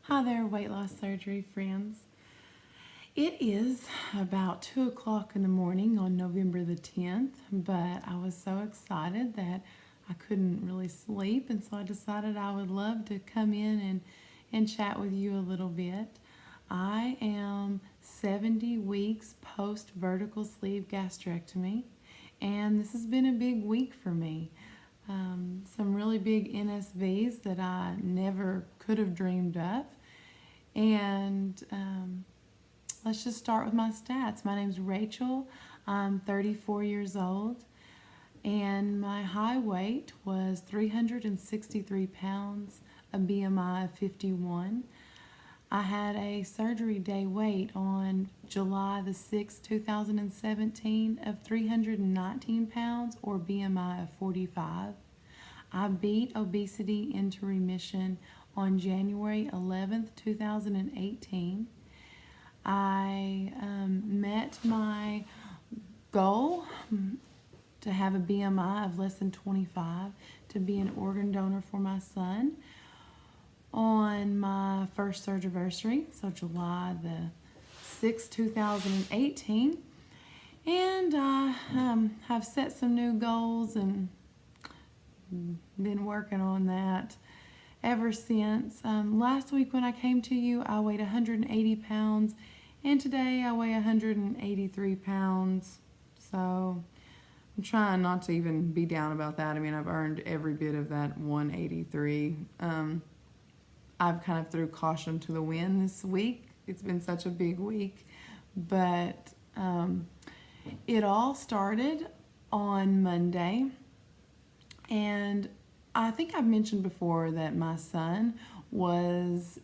Hi there, weight loss surgery friends. It is about 2 o'clock in the morning on November the 10th, but I was so excited that I couldn't really sleep, and so I decided I would love to come in and chat with you a little bit. I am 70 weeks post vertical sleeve gastrectomy, and this has been a big week for me. Some really big NSVs that I never could have dreamed of. And let's just start with my stats. My name's Rachel. I'm 34 years old, and my high weight was 363 pounds, a BMI of 51. I had a surgery day weight on July the 6th, 2017 of 319 pounds or BMI of 45. I beat obesity into remission on January 11th, 2018. I met my goal to have a BMI of less than 25 to be an organ donor for my son on my first surgiversary, so July the 6th, 2018. And I have set some new goals and been working on that ever since. Last week when I came to you, I weighed 180 pounds, and today I weigh 183 pounds. So I'm trying not to even be down about that. I mean, I've earned every bit of that 183. I've kind of threw caution to the wind this week. It's been such a big week, but it all started on Monday, and I think I've mentioned before that my son was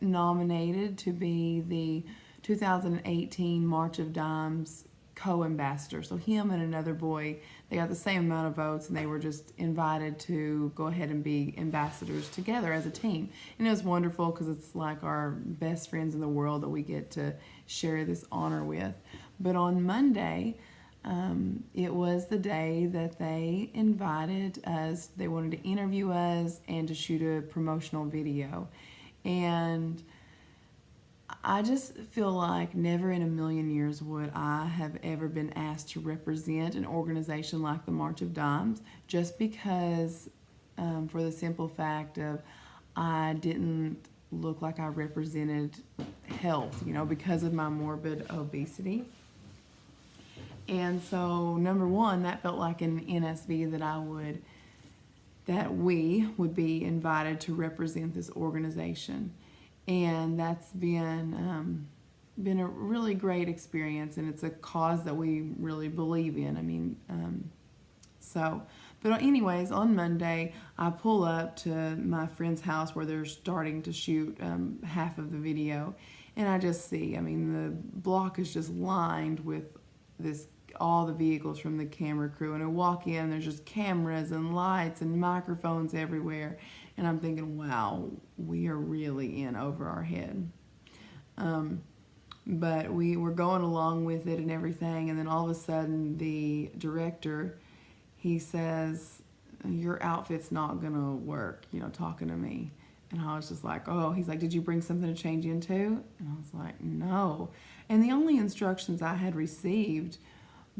nominated to be the 2018 March of Dimes co-ambassador. So him and another boy, they got the same amount of votes, and they were just invited to go ahead and be ambassadors together as a team. And it was wonderful because it's like our best friends in the world that we get to share this honor with. But on Monday, it was the day that they invited us. They wanted to interview us and to shoot a promotional video. And I just feel like never in a million years would I have ever been asked to represent an organization like the March of Dimes, just because for the simple fact of I didn't look like I represented health, because of my morbid obesity. And so, number one, that felt like an NSV that we would be invited to represent this organization. And that's been a really great experience, and it's a cause that we really believe in. I mean, but anyways, on Monday, I pull up to my friend's house where they're starting to shoot half of the video, and I just see, the block is just lined with all the vehicles from the camera crew, and I walk in, there's just cameras and lights and microphones everywhere, and I'm thinking, wow, we are really in over our head. But we were going along with it and everything, and then all of a sudden the director, he says, your outfit's not gonna work, talking to me. And I was just like, oh, he's like, did you bring something to change into? And I was like, no. And the only instructions I had received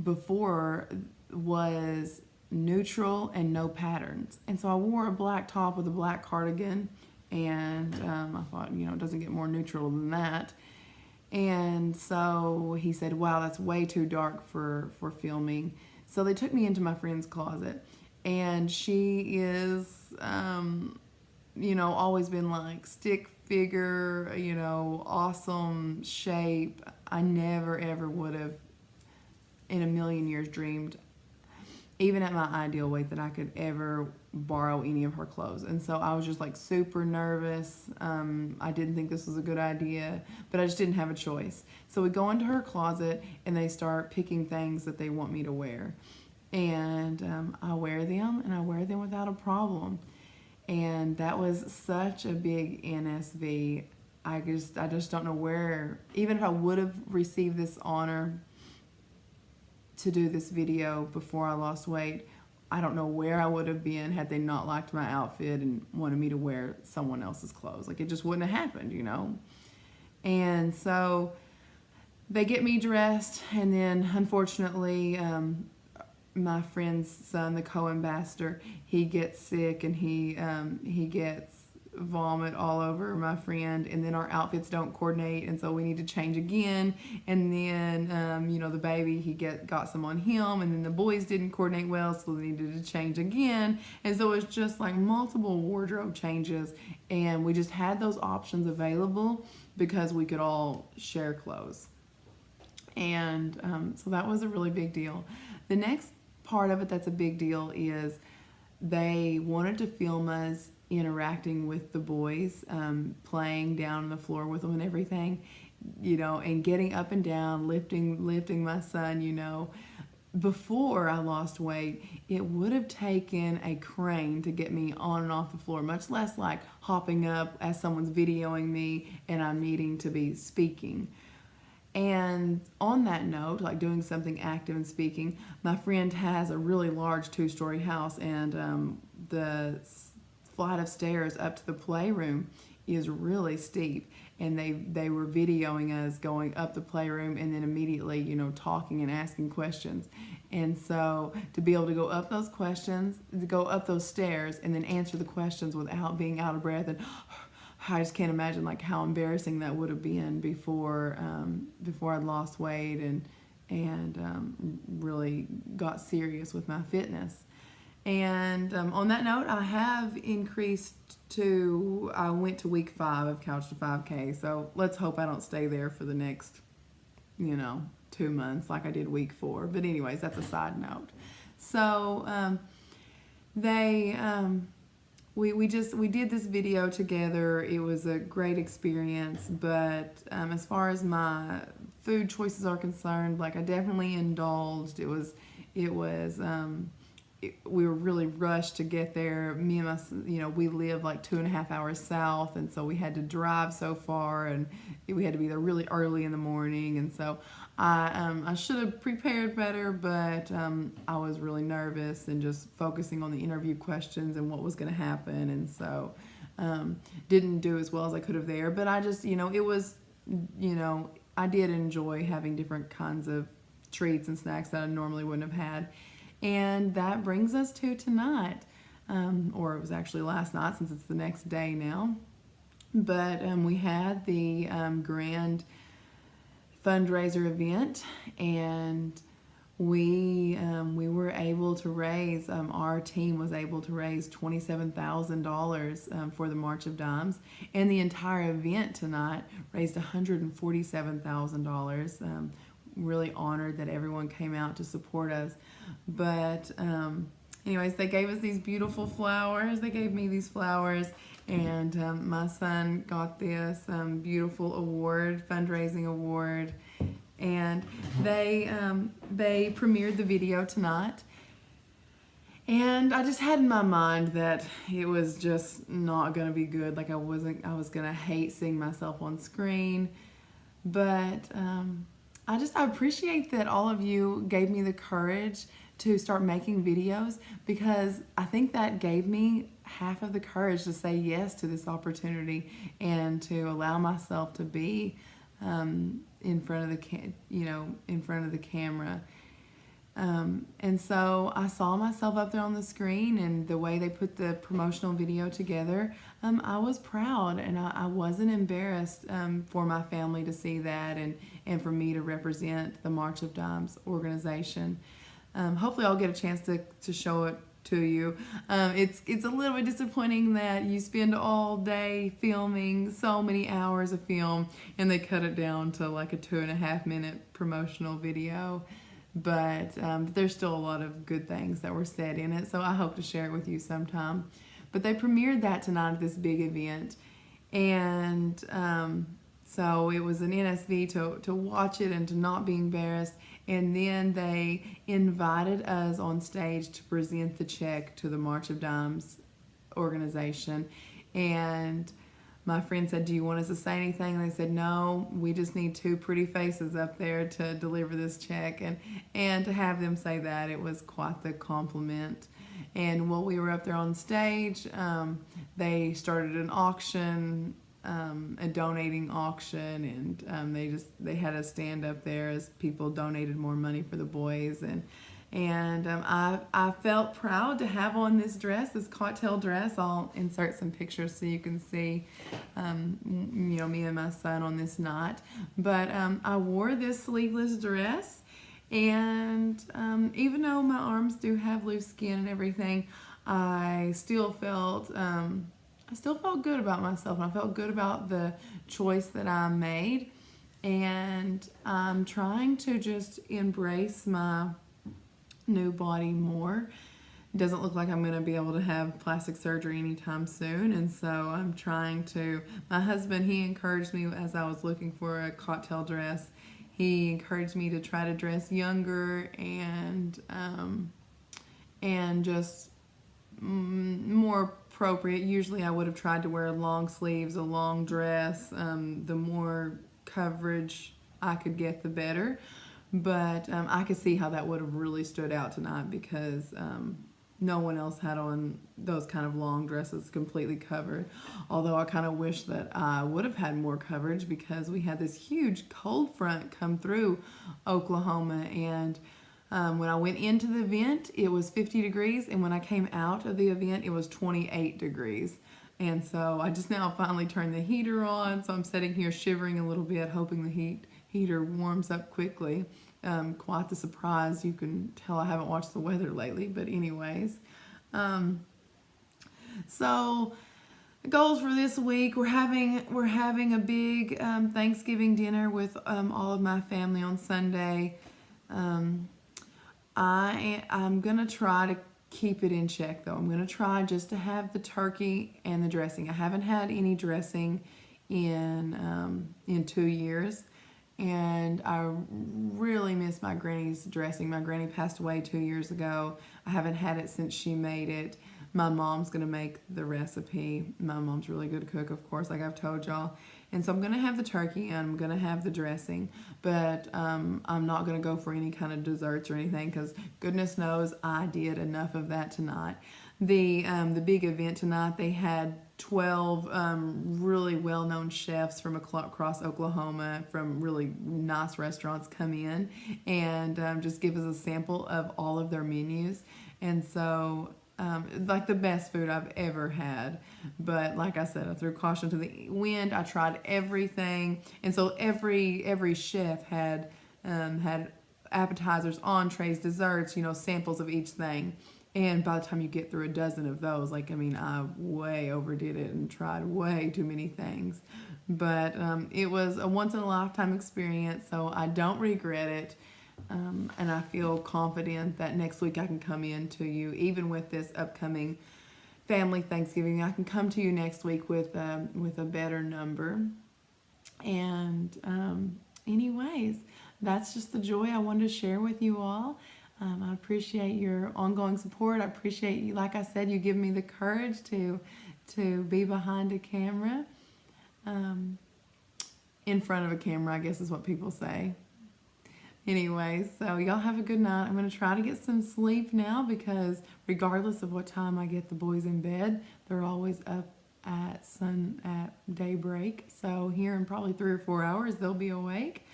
before was neutral and no patterns. And so I wore a black top with a black cardigan, and I thought, it doesn't get more neutral than that. And so he said, wow, that's way too dark for filming. So they took me into my friend's closet, and she is always been like stick figure, awesome shape. I never ever would have in a million years dreamed, even at my ideal weight, that I could ever borrow any of her clothes. And so I was just like super nervous. I didn't think this was a good idea, but I just didn't have a choice. So we go into her closet, and they start picking things that they want me to wear. And I wear them, and I wear them without a problem. And that was such a big NSV. I just don't know where, even if I would have received this honor to do this video before I lost weight, I don't know where I would have been had they not liked my outfit and wanted me to wear someone else's clothes. Like, it just wouldn't have happened, you know. And so they get me dressed, and then unfortunately, my friend's son, the co-ambassador, he gets sick, and he gets vomit all over my friend, and then our outfits don't coordinate, and so we need to change again. And then you know, the baby, he got some on him, and then the boys didn't coordinate well, so they needed to change again. And so it's just like multiple wardrobe changes, and we just had those options available because we could all share clothes. And so that was a really big deal. The next part of it that's a big deal is they wanted to film us interacting with the boys, playing down on the floor with them and everything, you know, and getting up and down, lifting my son, you know. Before I lost weight, it would have taken a crane to get me on and off the floor, much less like hopping up as someone's videoing me and I'm needing to be speaking. And on that note, like doing something active and speaking, my friend has a really large 2-story house, and the flight of stairs up to the playroom is really steep, and they were videoing us going up the playroom and then immediately, you know, talking and asking questions. And so to be able to go up those questions, to go up those stairs and then answer the questions without being out of breath, and I just can't imagine like how embarrassing that would have been before I'd lost weight and really got serious with my fitness. And on that note, I have increased I went to week 5 of Couch to 5K. So let's hope I don't stay there for the next, you know, 2 months like I did week 4. But anyways, that's a side note. So we did this video together. It was a great experience, but as far as my food choices are concerned, like, I definitely indulged. We were really rushed to get there. Me and my, you know, we live like 2.5 hours south, and so we had to drive so far, and we had to be there really early in the morning. And so I should have prepared better, but I was really nervous and just focusing on the interview questions and what was going to happen, and so didn't do as well as I could have there. But I just, you know, it was, you know, I did enjoy having different kinds of treats and snacks that I normally wouldn't have had. And that brings us to tonight, or it was actually last night since it's the next day now. But we had the grand fundraiser event, and we were able to raise, our team was able to raise $27,000 for the March of Dimes, and the entire event tonight raised $147,000. Really honored that everyone came out to support us. But anyways, they gave us these beautiful flowers. They gave me these flowers, and my son got this beautiful award, fundraising award. And they premiered the video tonight. And I just had in my mind that it was just not going to be good. Like, I was going to hate seeing myself on screen. But I appreciate that all of you gave me the courage to start making videos, because I think that gave me half of the courage to say yes to this opportunity and to allow myself to be in front of the camera. And so I saw myself up there on the screen, and the way they put the promotional video together, I was proud, and I wasn't embarrassed for my family to see that, and for me to represent the March of Dimes organization. Hopefully I'll get a chance to show it to you. It's a little bit disappointing that you spend all day filming, so many hours of film, and they cut it down to like a 2.5-minute promotional video. But there's still a lot of good things that were said in it, so I hope to share it with you sometime. But they premiered that tonight at this big event, and so it was an NSV to watch it and to not be embarrassed. And then they invited us on stage to present the check to the March of Dimes organization. And my friend said, "Do you want us to say anything?" And they said, "No, we just need 2 pretty faces up there to deliver this check." And to have them say that, it was quite the compliment. And while we were up there on stage, they started an auction, a donating auction, and they had us stand up there as people donated more money for the boys. And I felt proud to have on this dress, this cocktail dress. I'll insert some pictures so you can see, me and my son on this night. But I wore this sleeveless dress, and even though my arms do have loose skin and everything, I still felt good about myself, and I felt good about the choice that I made. And I'm trying to just embrace my new body more. It doesn't look like I'm going to be able to have plastic surgery anytime soon, and so I'm trying to. My husband, he encouraged me as I was looking for a cocktail dress. He encouraged me to try to dress younger and just more appropriate. Usually I would have tried to wear long sleeves, a long dress. The more coverage I could get, the better. But I could see how that would have really stood out tonight, because no one else had on those kind of long dresses completely covered. Although I kind of wish that I would have had more coverage, because we had this huge cold front come through Oklahoma. And when I went into the event, it was 50 degrees. And when I came out of the event, it was 28 degrees. And so I just now finally turned the heater on. So I'm sitting here shivering a little bit, hoping the heater warms up quickly. Quite the surprise. You can tell I haven't watched the weather lately, but anyways. So goals for this week: we're having a big Thanksgiving dinner with all of my family on Sunday. I'm gonna try to keep it in check, though. I'm gonna try just to have the turkey and the dressing. I haven't had any dressing in 2 years. And I really miss my granny's dressing. My granny passed away 2 years ago. I haven't had it since she made it. My mom's going to make the recipe. My mom's really good cook, of course, like I've told y'all. And so I'm going to have the turkey and I'm going to have the dressing. But I'm not going to go for any kind of desserts or anything, because goodness knows I did enough of that tonight. The big event tonight, they had 12 really well-known chefs from across Oklahoma, from really nice restaurants, come in and just give us a sample of all of their menus. And so like the best food I've ever had. But like I said, I threw caution to the wind. I tried everything. And so every chef had appetizers, entrees, desserts, samples of each thing. And by the time you get through a dozen of those, I way overdid it and tried way too many things. But it was a once-in-a-lifetime experience, so I don't regret it. And I feel confident that next week I can come in to you, even with this upcoming family Thanksgiving. I can come to you next week with a better number. And anyways, that's just the joy I wanted to share with you all. I appreciate your ongoing support. I appreciate you, like I said, you give me the courage to be behind a camera, in front of a camera, I guess is what people say. Anyways, so y'all have a good night. I'm going to try to get some sleep now, because regardless of what time I get the boys in bed, they're always up at daybreak. So here in probably 3 or 4 hours, they'll be awake.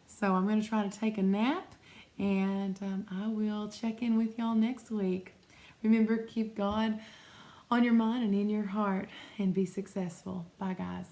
So I'm going to try to take a nap. And I will check in with y'all next week. Remember, keep God on your mind and in your heart, and be successful. Bye, guys.